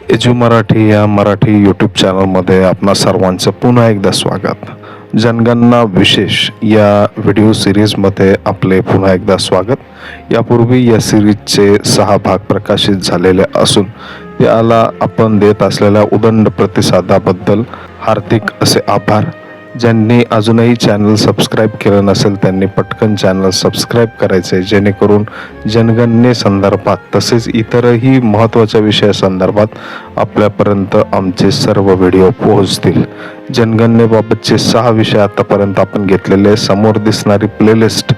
Edu Marathi या Marathi YouTube चॅनलमध्ये आपणा सर्वांचं पुन्हा एकदा स्वागत. जनगणना विशेष या व्हिडिओ सिरीजमध्ये आपले पुन्हा एकदा स्वागत. यापूर्वी या सिरीजचे 6 भाग प्रकाशित झालेले असून याला आपण देत असलेल्या उदंड प्रतिसादाबद्दल हार्दिक असे आभार. ज्यांनी अजूनही चॅनल सबस्क्राईब केलं नसेल त्यांनी पटकन चॅनल सबस्क्राईब करायचे, जेणेकरून जनगणनेसंदर्भात तसेच इतरही महत्त्वाच्या विषयासंदर्भात आपल्यापर्यंत आमचे सर्व व्हिडिओ पोहोचतील. जनगणनेबाबतचे 6 विषय आतापर्यंत आपण घेतलेले. समोर दिसणारी प्लेलिस्ट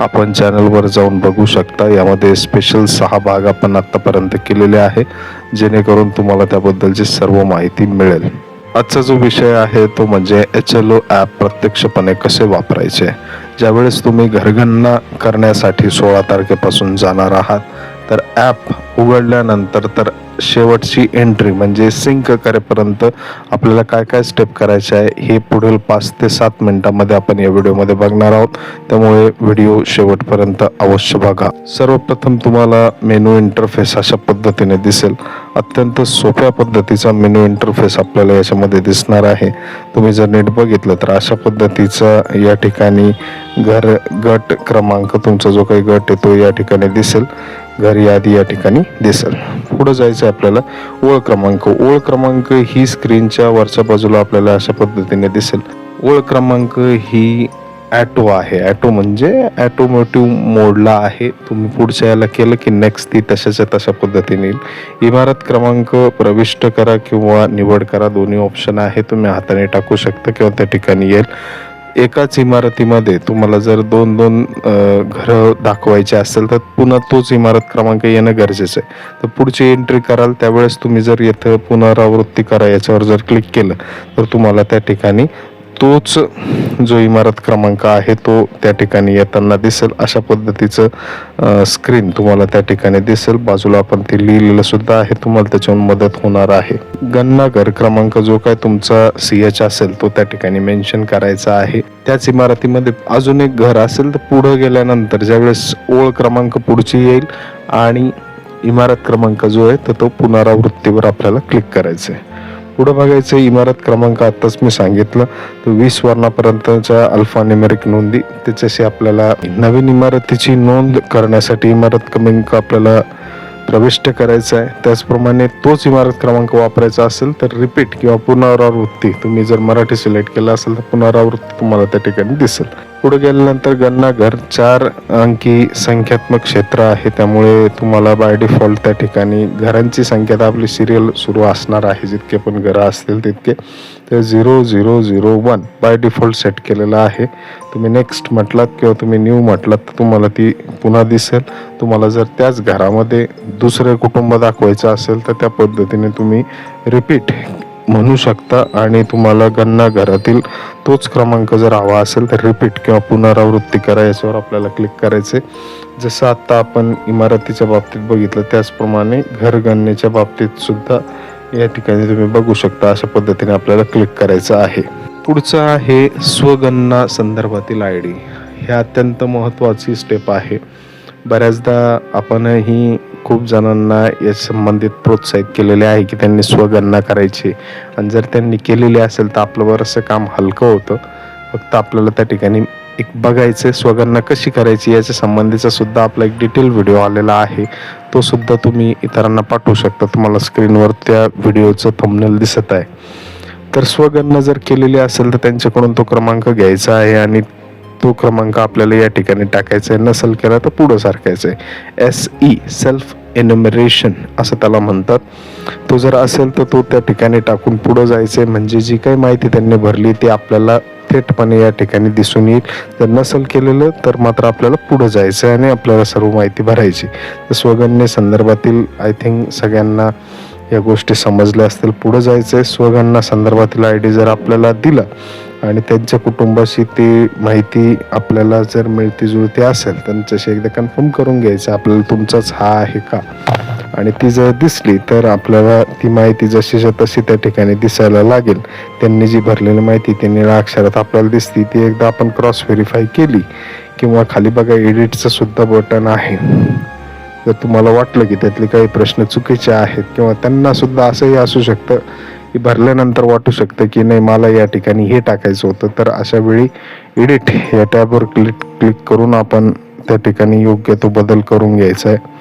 आपण चॅनलवर जाऊन बघू शकता. यामध्ये स्पेशल 6 भाग आपण आतापर्यंत केलेले आहे, जेणेकरून तुम्हाला त्याबद्दलची सर्व माहिती मिळेल. आजचा जो विषय आहे तो म्हणजे HLO ॲप प्रत्यक्षपणे कसे वापरायचे. ज्यावेळेस तुम्ही घरगणना करण्यासाठी 16 तारखेपासून जाणार आहात, तर ॲप उघडल्यानंतर तर शेवटची एंट्री म्हणजे सिंक करेपर्यंत आपल्याला काय काय स्टेप करायचे आहे हे पुढील 5 ते 7 मिनिटांमध्ये आपण या व्हिडिओमध्ये बघणार आहोत. त्यामुळे व्हिडिओ शेवटपर्यंत अवश्य बघा. सर्वप्रथम तुम्हाला मेनू इंटरफेस अशा पद्धतीने दिसेल. अत्यंत सोप्या पद्धतीचा मेनू इंटरफेस आपल्याला याच्यामध्ये दिसणार आहे. तुम्ही जर नीट बघितलं तर अशा पद्धतीचा या ठिकाणी गट क्रमांक, तुमचा जो काही गट आहे तो या ठिकाणी दिसेल. घर यादी या ठिकाणी दिसेल. पुढे जायचं आपल्याला. ओळ क्रमांक ही स्क्रीनच्या वरच्या बाजूला आपल्याला अशा पद्धतीने दिसेल. ओळ क्रमांक ही ॲटो आहे. ॲटो म्हणजे ॲटोमोटिव्ह मोडला आहे. तुम्ही पुढच्या याला केलं की नेक्स्ट ती तशाच्या तशा पद्धतीने येईल. इमारत क्रमांक प्रविष्ट करा किंवा निवड करा, दोन्ही ऑप्शन आहे. तुम्ही हाताने टाकू शकता किंवा त्या ठिकाणी येईल. एकाच इमारतीमध्ये तुम्हाला जर 2-2 घरं दाखवायचे असेल तर पुन्हा तोच इमारत क्रमांक येणं गरजेचं आहे. तर पुढची एंट्री कराल त्यावेळेस तुम्ही जर येथं पुनरावृत्ती करा याच्यावर जर क्लिक केलं तर तुम्हाला त्या ठिकाणी तोच जो इमारत क्रमांक आहे तो त्या ठिकाणी येताना दिसेल. अशा पद्धतीचं स्क्रीन तुम्हाला त्या ठिकाणी दिसेल. बाजूला आपण ते लिहिलेलं सुद्धा आहे, तुम्हाला त्याच्यावर मदत होणार आहे. गणना घर क्रमांक जो काय तुमचा CH असेल तो त्या ठिकाणी मेन्शन करायचा आहे. त्याच इमारतीमध्ये अजून एक घर असेल तर पुढे गेल्यानंतर ज्यावेळेस ओळ क्रमांक पुढची येईल आणि इमारत क्रमांक जो आहे तर तो पुनरावृत्तीवर आपल्याला क्लिक करायचं आहे. पुढे बघायचं इमारत क्रमांक आत्ताच मी सांगितलं तर 20 वर्णापर्यंतच्या अल्फान्यूमेरिक नोंदी. त्याच्याशी आपल्याला नवीन इमारतीची नोंद करण्यासाठी इमारत क्रमांक आपल्याला प्रविष्ट करायचा आहे. त्याचप्रमाणे तोच इमारत क्रमांक वापरायचा असेल तर रिपीट किंवा पुनरावृत्ती, तुम्ही जर मराठी सिलेक्ट केलं असेल तर पुनरावृत्ती तुम्हाला त्या ठिकाणी दिसेल. पुढे गेल्यानंतर गणना घर 4 अंकी संख्यात्मक क्षेत्र आहे, त्यामुळे तुम्हाला बाय डिफॉल्ट त्या ठिकाणी घरांची संख्या तर आपली सिरियल सुरू असणार आहे. जितके पण घरं असतील तितके. तर 0001 बाय डिफॉल्ट सेट केलेलं आहे. तुम्ही नेक्स्ट म्हटलात किंवा तुम्ही न्यू म्हटलात तर तुम्हाला ती पुन्हा दिसेल. तुम्हाला जर त्याच घरामध्ये दुसरे कुटुंब दाखवायचं असेल तर त्या पद्धतीने तुम्ही रिपीट म्हणू शकता आणि तुम्हाला गणना घरातील तोच क्रमांक जर हवा असेल तर रिपीट किंवा पुनरावृत्ती करा याच्यावर आपल्याला क्लिक करायचे. जसं आता आपण इमारतीच्या बाबतीत बघितलं त्याचप्रमाणे घर गणनेच्या बाबतीत सुद्धा या ठिकाणी तुम्ही बघू शकता. अशा पद्धतीने आपल्याला क्लिक करायचं आहे. पुढचं आहे स्वगणना संदर्भातील ID. हे अत्यंत महत्त्वाची स्टेप आहे. बऱ्याचदा आपणही खूप जणांना या संबंधित प्रोत्साहित केलेले आहे की त्यांनी स्वगणना करायची, आणि जर त्यांनी केलेली असेल तर आपलं बरंचसं काम हलकं होतं. फक्त आपल्याला त्या ठिकाणी एक बघायचं स्वगणना कशी करायची याच्या संबंधीचा सुद्धा आपला एक डिटेल व्हिडिओ आलेला आहे. तो सुद्धा तुम्ही इतरांना पाठवू शकता. तुम्हाला स्क्रीनवर त्या व्हिडिओचं थंबनेल दिसत आहे. तर स्वगणना जर केलेली असेल तर त्यांच्याकडून तो क्रमांक घ्यायचा आहे आणि तो क्रमांक आपल्याला या ठिकाणी टाकायचा आहे. नसेल केला तर पुढं सारखायचं आहे. SE सेल्फ एन्युमरेशन असं त्याला म्हणतात. तो जर असेल तर तो त्या ठिकाणी टाकून पुढं जायचं आहे. म्हणजे जी काही माहिती त्यांनी भरली ती आपल्याला थेटपणे या ठिकाणी दिसून येईल. जर नसेल केलेलं तर मात्र आपल्याला पुढं जायचं आहे आणि आपल्याला सर्व माहिती भरायची. तर स्वगणने संदर्भातील आय थिंक सगळ्यांना या गोष्टी समजल्या असतील. पुढं जायचं आहे. स्वगणना संदर्भातील ID जर आपल्याला दिला आणि त्यांच्या कुटुंबाशी ती माहिती आपल्याला जर मिळती जुळती असेल तर त्यांच्याशी एकदा कन्फर्म करून घ्यायचं आपल्याला तुमचाच हा आहे का. आणि ती जर दिसली तर आपल्याला ती माहिती जशीच्या तशी त्या ठिकाणी दिसायला लागेल. त्यांनी जी भरलेली माहिती ती निळ्या अक्षरात आपल्याला दिसती ती एकदा आपण क्रॉस व्हेरीफाय केली किंवा खाली बघा एडिटचं सुद्धा बटन आहे. जर तुम्हाला वाटलं की त्यातले काही प्रश्न चुकीचे आहेत किंवा त्यांना सुद्धा असंही असू शकतं की भरल्यानंतर वाटू शकतं की नाही मला या ठिकाणी हे टाकायचं होतं, तर अशा वेळी एडिट या टॅबवर क्लिक करून आपण त्या ठिकाणी योग्य तो बदल करून घ्यायचा आहे.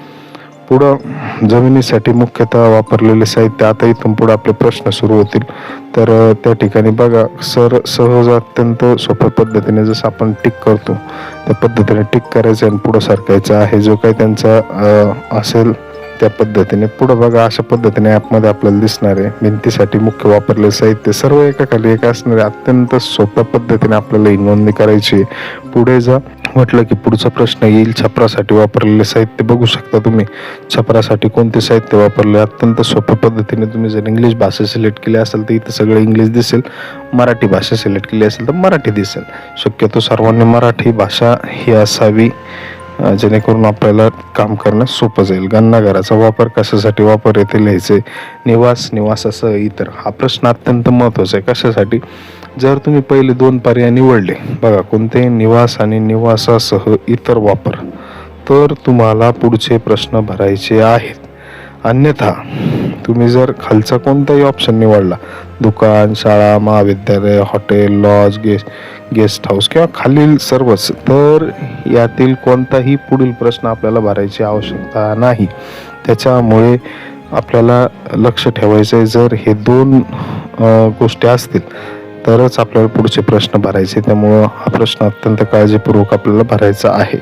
पुढं जमिनीसाठी मुख्यतः वापरलेले साहित्य. आता इथून पुढे आपले प्रश्न सुरू होतील. तर त्या ठिकाणी बघा सहज अत्यंत सोप्या पद्धतीने जसं आपण टिक करतो त्या पद्धतीने टिक करायचं आणि पुढं सरकायचं आहे. जो काही त्यांचा असेल त्या पद्धतीने पुढं बघा अशा पद्धतीने ॲपमध्ये आपल्याला दिसणार आहे. भिंतीसाठी मुख्य वापरलेले साहित्य सर्व एकाखाली एक असणारे अत्यंत सोप्या पद्धतीने आपल्याला ही नोंदणी करायची. पुढे जा म्हटलं की पुढचा प्रश्न येईल छपरासाठी वापरलेले साहित्य. बघू शकता तुम्ही छपरासाठी कोणते साहित्य वापरले. अत्यंत सोप्या पद्धतीने तुम्ही जर इंग्लिश भाषा सिलेक्ट केली असेल तर इथं सगळं इंग्लिश दिसेल, मराठी भाषा सिलेक्ट केली असेल तर मराठी दिसेल. शक्यतो सर्वांनी मराठी भाषा ही असावी जेणेकरून आपल्याला काम करण्यास सोपं जाईल. गणनाघराचा वापर कशासाठी वापर येथे लिहायचे. निवासासह इतर. हा प्रश्न अत्यंत महत्त्वाचा आहे. कशासाठी? जर तुम्ही पहिले 2 पर्याय निवडले बघा कोणते निवास आणि निवासासह इतर वापर, तर तुम्हाला पुढचे प्रश्न भरायचे आहेत. अन्यथा तुम्ही जर खालचा कोणताही ऑप्शन निवडला दुकान, शाळा, महाविद्यालय, हॉटेल, लॉज, गेस्ट हाऊस किंवा खालील सर्वच, तर यातील कोणताही पुढील प्रश्न आपल्याला भरायची आवश्यकता नाही. त्याच्यामुळे आपल्याला लक्ष ठेवायचं आहे जर हे 2 गोष्टी असतील तरच आपल्याला पुढचे प्रश्न भरायचे. त्यामुळं हा प्रश्न अत्यंत काळजीपूर्वक आपल्याला भरायचा आहे.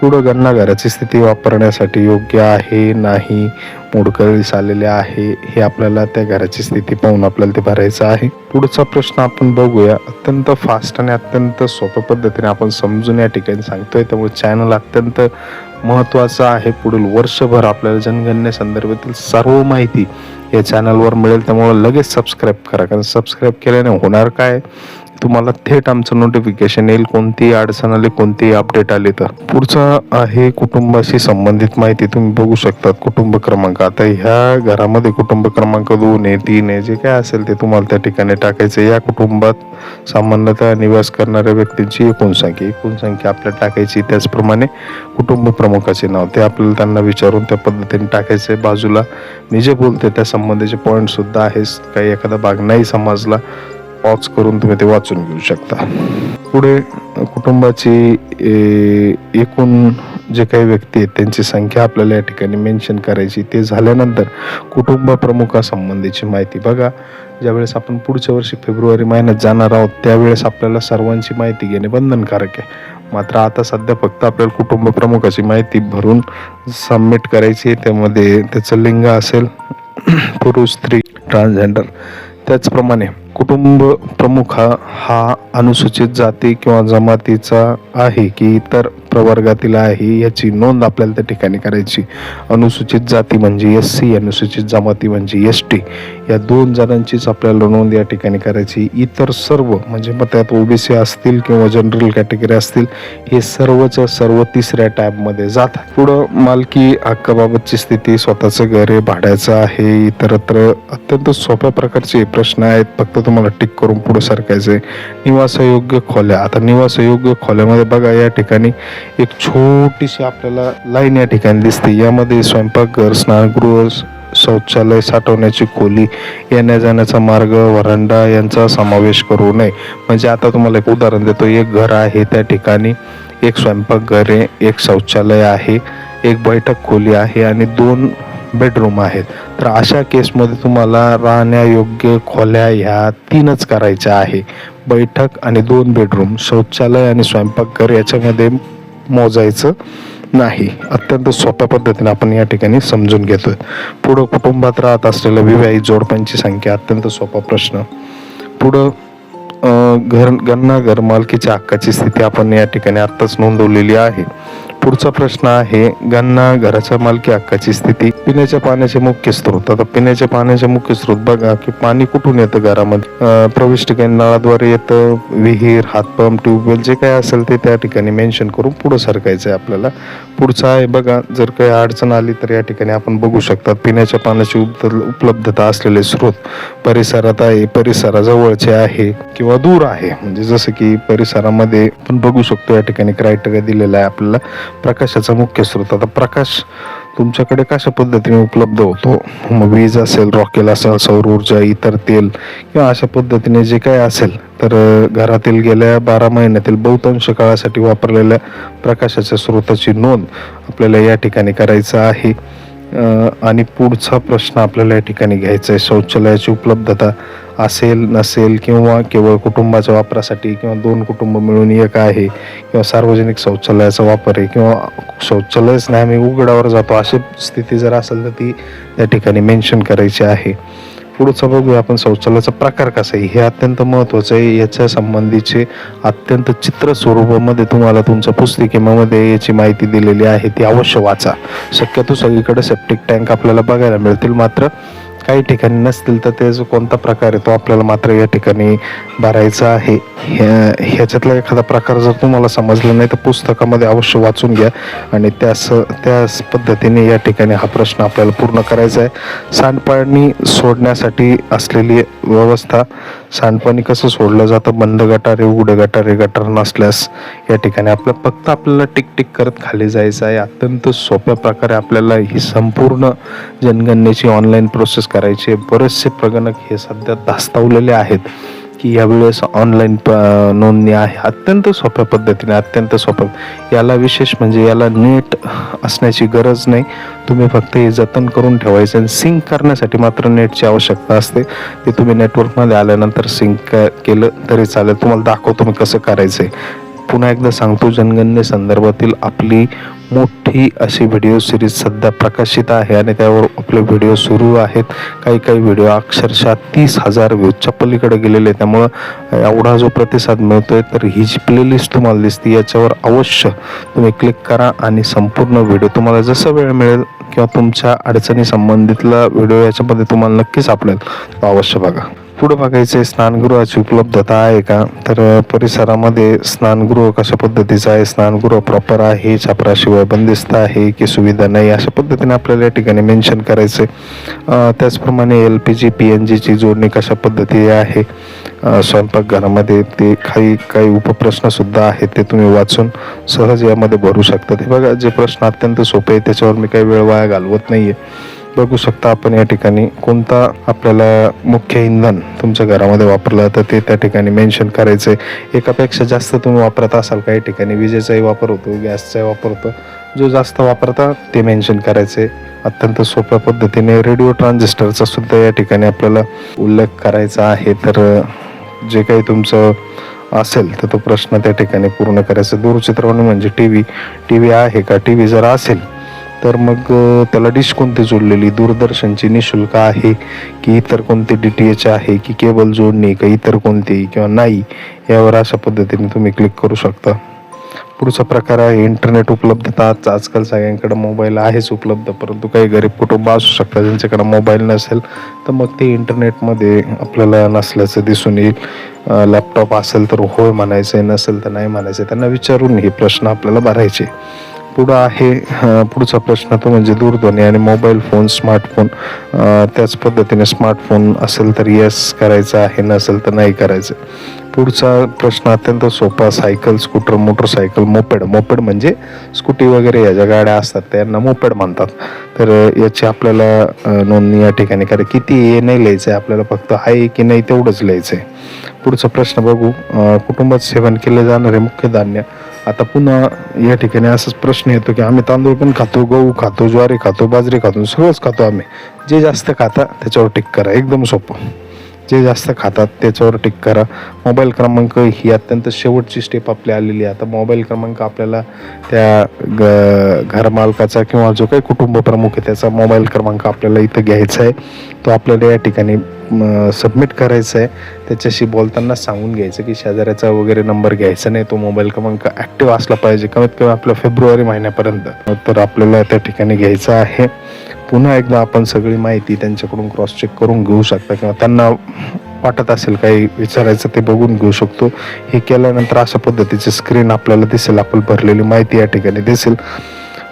पुढं गणनाघराची स्थिती वापरण्यासाठी योग्य आहे नाही, मोडकळीस आलेले आहे, हे आपल्याला त्या घराची स्थिती पाहून आपल्याला ते भरायचं आहे. पुढचा प्रश्न आपण बघूया. अत्यंत फास्ट आणि अत्यंत सोप्या पद्धतीने आपण समजून या ठिकाणी सांगतोय. त्यामुळे चॅनल अत्यंत महत्त्वाचं आहे. पुढील वर्षभर आपल्याला जनगणनेसंदर्भातील सर्व माहिती या चॅनलवर मिळेल. त्यामुळे लगेच सबस्क्राईब करा, कारण सबस्क्राईब केल्याने होणार काय, तुम्हाला थेट आमचं नोटिफिकेशन येईल कोणतीही अडचण आली, कोणतीही अपडेट आली तर. पुढचा आहे कुटुंबाशी संबंधित माहिती. तुम्ही बघू शकता कुटुंब क्रमांक. आता ह्या घरामध्ये कुटुंब क्रमांक 2 आहे, 3 आहे, जे काय असेल ते तुम्हाला त्या ठिकाणी टाकायचं. या कुटुंबात सामान्यतः निवास करणाऱ्या व्यक्तींची एकूण संख्या आपल्याला टाकायची. त्याचप्रमाणे कुटुंब प्रमुखाचे नाव ते आपल्याला त्यांना विचारून त्या पद्धतीने टाकायचे. बाजूला मी जे बोलते त्या संबंधीचे पॉईंट सुद्धा आहे. काही एखादा भाग नाही समजला पॉज करून तुम्ही ते वाचून घेऊ शकता. पुढे कुटुंबाची एकूण जे काही व्यक्ती आहेत त्यांची संख्या आपल्याला या ठिकाणी मेन्शन करायची. ते झाल्यानंतर कुटुंब प्रमुखासंबंधीची माहिती. बघा ज्यावेळेस आपण पुढच्या वर्षी फेब्रुवारी महिन्यात जाणार आहोत त्यावेळेस आपल्याला सर्वांची माहिती घेणे बंधनकारक आहे. मात्र आता सध्या फक्त आपल्याला कुटुंब प्रमुखाची माहिती भरून सबमिट करायची. त्यामध्ये त्याचं लिंग असेल पुरुष, स्त्री, ट्रान्सजेंडर. त्याचप्रमाणे कुटुंब प्रमुख हा अनुसूचित जाती किंवा जमातीचा आहे की इतर प्रवर्गातील आहे याची नोंद आपल्याला त्या ठिकाणी करायची. अनुसूचित जाती म्हणजे SC, अनुसूचित जमाती म्हणजे ST, या 2 जणांचीच आपल्याला नोंद या ठिकाणी करायची. इतर सर्व म्हणजे मग त्यात OBC असतील किंवा जनरल कॅटेगरी असतील हे सर्वच्या सर्व 3ऱ्या टॅबमध्ये जातात. पुढं मालकी हक्काबाबतची स्थिती. स्वतःचं घर आहे, भाड्याचं आहे, इतरत्र. अत्यंत सोप्या प्रकारचे प्रश्न आहेत. फक्त तुम्हाला टिक करून पुढे सरकायचे. निवासयोग्य खोल्या. आता निवासयोग्य खोल्यामध्ये बघा या ठिकाणी एक छोटीशी आपल्याला लाईन या ठिकाणी दिसते. यामध्ये स्वयंपाकघर, स्नानगृह, शौचालय, साठवण्याची खोली, येण्या जाण्याचा मार्ग, व्हरांडा यांचा समावेश करू नये. म्हणजे आता तुम्हाला एक उदाहरण देतो. एक घर आहे, त्या ठिकाणी एक स्वयंपाकघर आहे, एक शौचालय आहे, एक बैठक खोली आहे आणि 2 बेडरूम आहेत. तर अशा केसमध्ये तुम्हाला राहण्यायोग्य खोल्या ह्या 3च करायच्या आहे. बैठक आणि 2 बेडरूम, शौचालय आणि स्वयंपाकघर याच्यामध्ये मोजायचं नाही. अत्यंत सोप्या पद्धतीने आपण या ठिकाणी समजून घेतोय. पुढं कुटुंबात राहत असलेल्या विवाहित जोडप्यांची संख्या. अत्यंत सोपा प्रश्न. पुढं घर मालकीच्या हक्काची स्थिती आपण या ठिकाणी आत्ताच नोंदवलेली आहे. पुढचा प्रश्न आहे घराच्या मालकी हक्काची स्थिती. पिण्याच्या पाण्याचे मुख्य स्रोत. आता पिण्याच्या पाण्याचे मुख्य स्रोत बघा की पाणी कुठून येतं घरामध्ये. प्रवेश ठिकाणी नळाद्वारे येतं, विहीर, हातपंप, ट्यूबवेल जे काय असेल ते त्या ठिकाणी मेन्शन करून पुढे सरकायचं आहे आपल्याला. पुढचा आहे बघा जर काही अडचण आली तर या ठिकाणी आपण बघू शकतात पिण्याच्या पाण्याची उपलब्धता असलेले स्रोत परिसरात आहे, परिसराजवळचे आहे किंवा दूर आहे. म्हणजे जसं की परिसरामध्ये आपण बघू शकतो या ठिकाणी क्रायटेरिया दिलेला आहे आपल्याला. प्रकाशाचा मुख्य स्रोत. आता प्रकाश तुमच्याकडे कशा पद्धतीने उपलब्ध होतो. मग वीज असेल, रॉकेल असेल, सौर ऊर्जा, इतर तेल किंवा अशा पद्धतीने जे काही असेल, तर घरातील गेल्या 12 महिन्यातील बहुतांश काळासाठी वापरलेल्या प्रकाशाच्या स्रोताची नोंद आपल्याला या ठिकाणी करायचं आहे. आणि पुढचा प्रश्न आपल्याला या ठिकाणी घ्यायचा आहे, शौचालयाची उपलब्धता असेल नसेल किंवा केवळ कुटुंबाच्या वापरासाठी किंवा 2 कुटुंब मिळून एक आहे किंवा सार्वजनिक शौचालयाचा वापर आहे किंवा शौचालयच नाही आम्ही उघड्यावर जातो, अशी स्थिती जर असेल तर ती त्या ठिकाणी मेन्शन करायची आहे. पुढचं बघूया आपण, शौचालयाचा प्रकार कसा आहे हे अत्यंत महत्त्वाचं आहे. याच्या संबंधीचे अत्यंत चित्र स्वरूपामध्ये तुम्हाला तुमच्या पुस्तिकेमध्ये याची माहिती दिलेली आहे, ती अवश्य वाचा. शक्यतो सगळीकडे सेप्टिक टँक आपल्याला बघायला मिळतील, मात्र काही ठिकाणी नसतील तर ते जो कोणता प्रकार आहे तो आपल्याला मात्र या ठिकाणी भरायचा आहे. ह्याच्यातला एखादा प्रकार जर तुम्हाला समजला नाही तर पुस्तकामध्ये अवश्य वाचून घ्या आणि त्याच पद्धतीने या ठिकाणी हा प्रश्न आपल्याला पूर्ण करायचा आहे. सांडपाणी सोडण्यासाठी असलेली व्यवस्था, सांडपाणी कसं सोडलं जातं, बंद गटारे, उघडे गटारे, गटार नसल्यास या ठिकाणी आपल्याला टिक टिक करत खाली जायचं आहे. अत्यंत सोप्या प्रकारे आपल्याला ही संपूर्ण जनगणनेची ऑनलाईन प्रोसेस करायचे. बरेचसे प्रगणक हे सध्या धास्तावलेले आहेत की यावेळेस ऑनलाईन नोंदणी आहे, अत्यंत सोप्या पद्धतीने, अत्यंत सोप्या. याला विशेष म्हणजे याला नेट असण्याची गरज नाही, तुम्ही फक्त हे जतन करून ठेवायचं आणि सिंक करण्यासाठी मात्र नेटची आवश्यकता असते. ते तुम्ही नेटवर्कमध्ये आल्यानंतर सिंक केलं तरी चालेल. तुम्हाला दाखवतो मी कसं करायचं आहे. पुन्हा एकदा सांगतो, जनगणनेसंदर्भातील आपली मोठी अशी व्हिडिओ सिरीज सध्या प्रकाशित आहे आणि त्यावर आपले व्हिडिओ सुरू आहेत. काही व्हिडिओ अक्षरशः 30,000 व्ह्यूजच्या पलीकडे गेलेले, त्यामुळं एवढा जो प्रतिसाद मिळतोय, तर ही जी प्लेलिस्ट तुम्हाला दिसते याच्यावर अवश्य तुम्ही क्लिक करा आणि संपूर्ण व्हिडिओ तुम्हाला जसं वेळ मिळेल किंवा तुमच्या अडचणी संबंधितला व्हिडिओ याच्यामध्ये तुम्हाला नक्की सापडेल, तो अवश्य बघा. पुढे बघायचं आहे, स्नानगृहाची उपलब्धता आहे का, तर परिसरामध्ये स्नानगृह कशा पद्धतीचं आहे, स्नानगृह प्रॉपर आहे, छपराशिवाय बंदिस्त आहे की सुविधा नाही, अशा पद्धतीने आपल्याला या ठिकाणी मेन्शन करायचं आहे. त्याचप्रमाणे LPG PNGची जोडणी कशा पद्धती आहे स्वयंपाकघरामध्ये, ते काही उपप्रश्नसुद्धा आहेत, ते तुम्ही वाचून सहज यामध्ये भरू शकता. हे बघा, जे प्रश्न अत्यंत सोपे आहेत त्याच्यावर मी काही वेळ वाया घालवत नाही आहे. बघू शकता आपण या ठिकाणी कोणता आपल्याला मुख्य इंधन तुमच्या घरामध्ये वापरलं तर ते त्या ठिकाणी मेन्शन करायचं आहे. एकापेक्षा जास्त तुम्ही वापरत असाल, काही ठिकाणी विजेचाही वापर होतो, गॅसचाही वापर होतो, जो जास्त वापरता ते मेन्शन करायचे. अत्यंत सोप्या पद्धतीने रेडिओ ट्रान्झिस्टरचा सुद्धा या ठिकाणी आपल्याला उल्लेख करायचा आहे. तर जे काही तुमचं असेल तर तो प्रश्न त्या ठिकाणी पूर्ण करायचा. दूरचित्रवाणी म्हणजे टी व्ही आहे का, टी व्ही जर असेल तर मग त्याला डिश कोणती जोडलेली, दूरदर्शनची निशुल्क आहे की इतर कोणती DTH आहे की केबल जोडणी का इतर कोणती किंवा नाही, यावर अशा पद्धतीने तुम्ही क्लिक करू शकता. पुढचा प्रकार आहे इंटरनेट उपलब्धता. आजकाल सगळ्यांकडे मोबाईल आहेच उपलब्ध, परंतु काही गरीब कुटुंब असू शकतात ज्यांच्याकडे मोबाईल नसेल तर मग ते इंटरनेटमध्ये आपल्याला नसल्याचं दिसून येईल. लॅपटॉप असेल तर होय म्हणायचं आहे, नसेल तर नाही म्हणायचं. त्यांना विचारून हे प्रश्न आपल्याला भरायचे. पुढचा प्रश्न तो म्हणजे दूरध्वनी आणि मोबाईल फोन, स्मार्टफोन. त्याच पद्धतीने स्मार्टफोन असेल तर येस करायचं आहे, नसेल तर नाही करायचं. पुढचा प्रश्न अत्यंत सोपा, सायकल, स्कूटर, मोटरसायकल, मोपेड म्हणजे स्कूटी वगैरे या ज्या गाड्या असतात त्यांना मोपेड म्हणतात. तर याची आपल्याला नोंदणी या ठिकाणी करा. किती हे नाही लिहायचं आहे आपल्याला, फक्त आहे की नाही तेवढंच लिहायचं आहे. पुढचा प्रश्न बघू, कुटुंबात सेवन केले जाणारे मुख्य धान्य. आता पुन्हा या ठिकाणी असाच प्रश्न येतो की आम्ही तांदूळ पण खातो, गहू खातो, ज्वारी खातो, बाजरी खातो, सगळंच खातो आम्ही. जे जास्त खाता त्याच्यावर टिक करा, एकदम सोपं. जे जास्त खातात त्याच्यावर टिक करा. मोबाईल क्रमांक ही अत्यंत शेवटची स्टेप आपली आलेली आहे. आता मोबाईल क्रमांक आपल्याला त्या घरमालकाचा किंवा जो काही कुटुंब प्रमुख आहे त्याचा मोबाईल क्रमांक आपल्याला इथं घ्यायचा आहे. तो आपल्याला या ठिकाणी सबमिट करायचा आहे. त्याच्याशी बोलताना सांगून घ्यायचं की शेजाऱ्याचा वगैरे नंबर घ्यायचा नाही, तो मोबाईल क्रमांक ॲक्टिव्ह असला पाहिजे कमीत कमी आपल्या फेब्रुवारी महिन्यापर्यंत, तर आपल्याला त्या ठिकाणी घ्यायचं आहे. पुन्हा एकदा आपण सगळी माहिती त्यांच्याकडून क्रॉस चेक करून घेऊ शकता किंवा त्यांना वाटत असेल काही विचारायचं ते बघून घेऊ शकतो. हे केल्यानंतर अशा पद्धतीची स्क्रीन आपल्याला दिसेल, आपण भरलेली माहिती या ठिकाणी दिसेल.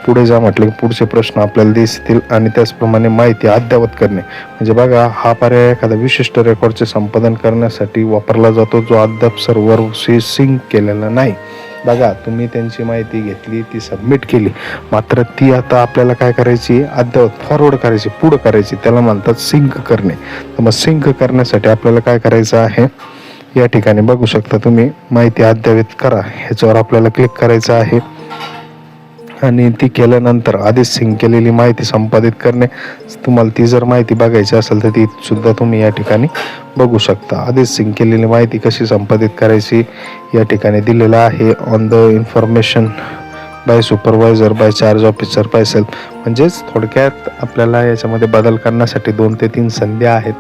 पुढे जा म्हटलं की पुढचे प्रश्न आपल्याला दिसतील आणि त्याचप्रमाणे माहिती अद्ययावत करणे. म्हणजे बघा, हा पर्याय एखाद्या विशिष्ट रेकॉर्डचे संपादन करण्यासाठी वापरला जातो जो अद्याप सर्व्हरशी सिंक केलेला नाही. बघा, तुम्ही त्यांची माहिती घेतली, ती सबमिट केली, मात्र ती आता आपल्याला काय करायची, अद्ययावत फॉरवर्ड करायची, पुढं करायची, त्याला म्हणतात सिंक करणे. तर मग सिंक करण्यासाठी आपल्याला काय करायचं आहे, या ठिकाणी बघू शकता तुम्ही, माहिती अद्ययावत करा ह्याच्यावर आपल्याला क्लिक करायचं आहे. आणि ती केल्यानंतर आधीच सिंक केलेली माहिती संपादित करणे. तुम्हाला ती जर माहिती बघायची असेल तर ती सुद्धा तुम्ही या ठिकाणी बघू शकता. आधीच सिंक केलेली माहिती कशी संपादित करायची या ठिकाणी दिलेलं आहे. On the information bye supervisor, by charge officer, by self. म्हणजेच थोडक्यात आपल्याला याच्यामध्ये बदल करण्यासाठी 2 ते 3 संधी आहेत.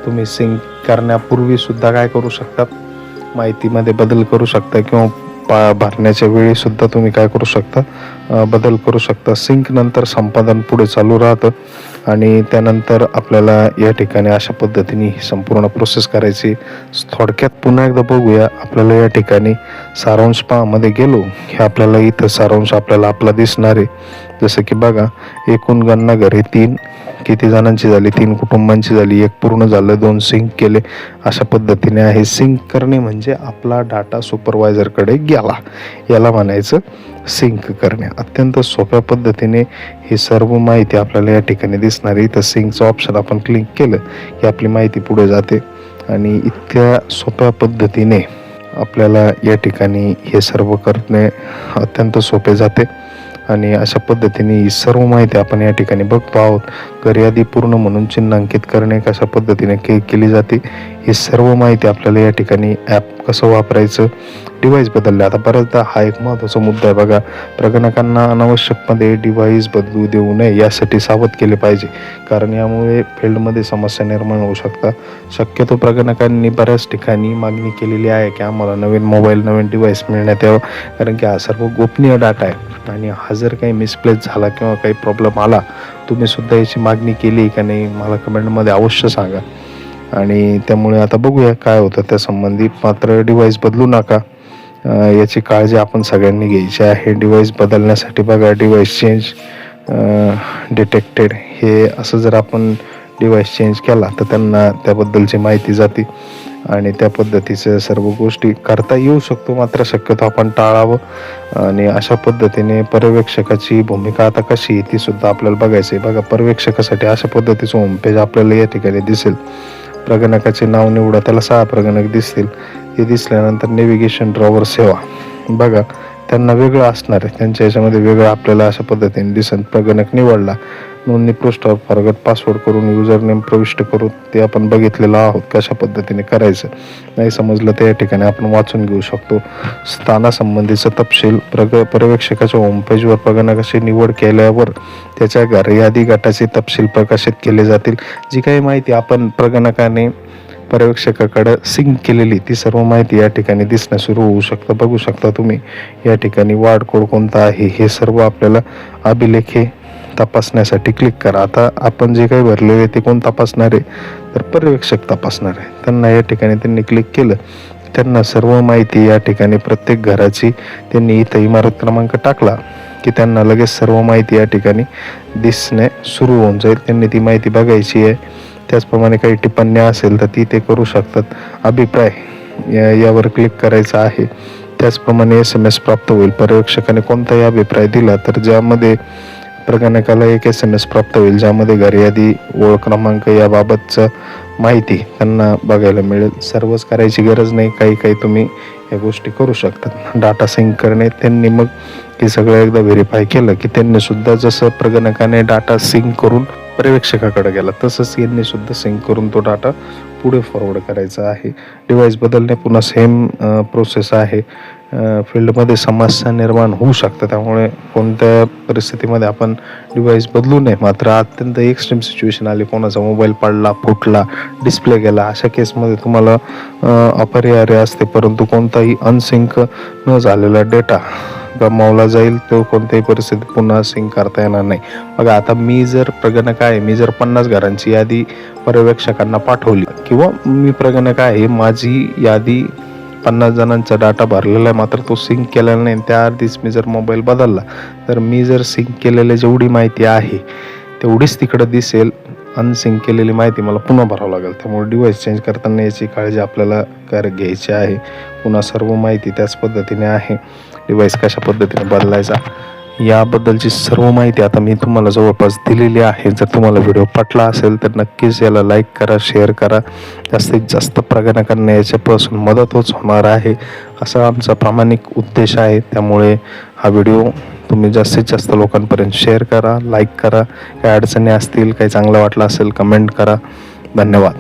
तुम्ही सिंक करण्यापूर्वी सुद्धा काय करू शकता, माहितीमध्ये बदल करू शकता, किंवा भरण्याच्या वेळी सुद्धा तुम्ही काय करू शकता, बदल करू शकता. सिंक नंतर संपादन पुढे चालू राहतं आणि त्यानंतर आपल्याला या ठिकाणी अशा पद्धतीने ही संपूर्ण प्रोसेस करायची. थोडक्यात पुन्हा एकदा बघूया. आपल्याला या ठिकाणी सारांश मध्ये गेलो की आपल्याला इथं सारांश आपल्याला आपला दिसणार आहे. जसं की बघा, एकूण गणना घरे 3 किती जणांची झाली, 3 कुटुंबांची झाली, 1 पूर्ण झालं, 2 सिंक केले, अशा पद्धतीने आहे. सिंक करणे म्हणजे आपला डाटा सुपरवायझरकडे गेला, याला म्हणायचं सिंक करणे. अत्यंत सोप्या पद्धतीने ही सर्व माहिती आपल्याला या ठिकाणी दिसणार आहे. तर सिंकचं ऑप्शन आपण क्लिक केलं की आपली माहिती पुढे जाते आणि इतक्या सोप्या पद्धतीने आपल्याला या ठिकाणी हे सर्व करणे अत्यंत सोपे जाते. आणि अशा पद्धतीने ही सर्व माहिती आपण या ठिकाणी बघतो आहोत. घर यादी पूर्ण म्हणून चिन्हांकित करणे कशा पद्धतीने केली जाते, ही सर्व माहिती आपल्याला या ठिकाणी ॲप कसं वापरायचं, डिव्हाइस बदलले. आता बऱ्याचदा हा एक महत्त्वाचा मुद्दा आहे बघा, प्रगणकांना अनावश्यकमध्ये डिव्हाइस बदलू देऊ नये यासाठी सावध केले पाहिजे, कारण यामुळे फील्डमध्ये समस्या निर्माण होऊ शकतात. शक्यतो प्रगणकांनी बऱ्याच ठिकाणी मागणी केलेली आहे की आम्हाला नवीन मोबाईल, नवीन डिव्हाइस मिळण्यात यावं, कारण की हा सर्व गोपनीय डाटा आहे आणि हा जर काही मिसप्लेस झाला किंवा काही प्रॉब्लेम आला, तुम्ही सुद्धा याची मागणी केली का नाही मला कमेंटमध्ये अवश्य सांगा. आणि त्यामुळे आता बघूया काय होतं त्या संबंधी. मात्र डिव्हाइस बदलू नका, याची काळजी आपण सगळ्यांनी घ्यायची आहे. डिव्हाइस बदलण्यासाठी बघा, डिव्हाइस चेंज डिटेक्टेड, हे असं जर आपण डिव्हाइस चेंज केला तर त्यांना त्याबद्दलची माहिती जाते आणि त्या पद्धतीचं सर्व गोष्टी करता येऊ शकतो. मात्र शक्यतो आपण टाळावं. आणि अशा पद्धतीने पर्यवेक्षकाची भूमिका आता कशी ती सुद्धा आपल्याला बघायचं आहे. बघा, पर्यवेक्षकासाठी अशा पद्धतीचं होमपेज आपल्याला या ठिकाणी दिसेल. प्रगणकाचे नाव निवडा, त्याला 6 प्रगणक दिसतील. हे दिसल्यानंतर नेव्हिगेशन ड्रॉवर सेवा, बघा त्यांना वेगळं असणार आहे, त्यांच्या याच्यामध्ये वेगळं आपल्याला अशा पद्धतीने दिसेल. प्रगणक निवडला, नोंदणी पृष्ठावर फॉरगॉट पासवर्ड करून युजर नेम प्रविष्ट करून ते आपण बघितलेलं आहोत कशा पद्धतीने करायचं. नाही समजलं तर या ठिकाणी आपण वाचून घेऊ शकतो. स्थानासंबंधीचा तपशील, पर्यवेक्षकाच्या होमपेजवर प्रगणकाची निवड केल्यावर त्याच्या घर यादी गटाचे तपशील प्रकाशित केले जातील. जी काही माहिती आपण प्रगणकाने पर्यवेक्षकाकडे सिंक केलेली ती सर्व माहिती या ठिकाणी दिसणं सुरू होऊ शकतं. बघू शकता तुम्ही या ठिकाणी वार्ड कोड कोणता आहे हे सर्व आपल्याला अभिलेखे तपासण्यासाठी क्लिक करा. आता आपण जे काही भरलेले ते कोण तपासणार आहे, तर पर्यवेक्षक तपासणार आहे. त्यांना या ठिकाणी त्यांनी क्लिक केलं, त्यांना सर्व माहिती या ठिकाणी प्रत्येक घराची त्यांनी इथं इमारत क्रमांक टाकला की त्यांना लगेच सर्व माहिती या ठिकाणी दिसणे सुरू होऊन जाईल. त्यांनी ती माहिती बघायची आहे. त्याचप्रमाणे काही टिप्पण्या असेल तर ती ते करू शकतात. अभिप्राय यावर क्लिक करायचं आहे. त्याचप्रमाणे SMS प्राप्त होईल. पर्यवेक्षकाने कोणताही अभिप्राय दिला तर ज्यामध्ये प्रगणकाला एक SMS प्राप्त होईल, ज्यामध्ये घर यादी, ओळख क्रमांक याबाबतचं माहिती त्यांना बघायला मिळेल. सर्वच करायची गरज नाही, काही तुम्ही या गोष्टी करू शकतात. डाटा सिंक करणे, त्यांनी मग हे सगळं एकदा व्हेरीफाय केलं की त्यांनी सुद्धा जसं प्रगणकाने डाटा सिंक करून पर्यवेक्षकाकडे गेला तसंच यांनी सुद्धा सिंक करून तो डाटा पुढे फॉरवर्ड करायचा आहे. डिव्हाइस बदलणे पुन्हा सेम प्रोसेस आहे. फील्डमध्ये समस्या निर्माण होऊ शकतात, त्यामुळे कोणत्या परिस्थितीमध्ये आपण डिव्हाइस बदलू नये. मात्र अत्यंत एक्स्ट्रीम सिच्युएशन आली, कोणाचा मोबाईल पडला, फुटला, डिस्प्ले गेला, अशा केसमध्ये तुम्हाला अपरिहार्य असते, परंतु कोणताही अनसिंक न झालेला डेटा गमावला जाईल. तो कोणत्याही परिस्थितीत पुन्हा सिंक करता येणार नाही. बघा, आता मी जर प्रगणक आहे, मी जर 50 घरांची यादी पर्यवेक्षकांना पाठवली, किंवा मी प्रगणक आहे, माझी यादी 50 जणांचा डाटा भरलेला आहे, मात्र तो सिंक केलेला नाही, त्या आधीच मी जर मोबाईल बदलला तर मी जर सिंक केलेली जेवढी माहिती आहे तेवढीच तिकडं दिसेल. अनसिंक केलेली माहिती मला पुन्हा भरावं लागेल. त्यामुळे डिव्हाइस चेंज करताना याची काळजी आपल्याला घ्यायची आहे. पुन्हा सर्व माहिती त्याच पद्धतीने आहे. डिव्हाइस कशा पद्धतीने बदलायचा याबद्दलची सर्व माहिती आता मी तुम्हाला जवळपास दिलेली आहे. जर तुम्हाला व्हिडिओ पटला असेल तर नक्कीच याला लाईक करा, शेअर करा. जास्तीत जास्त प्रगती करण्याच्यापासून मदतच होणार आहे असा आमचा प्रामाणिक उद्देश आहे. त्यामुळे हा व्हिडिओ तुम्ही जास्तीत जास्त लोकांपर्यंत शेअर करा, लाईक करा. काही अडचणी असतील, काही चांगलं वाटलं असेल कमेंट करा. धन्यवाद.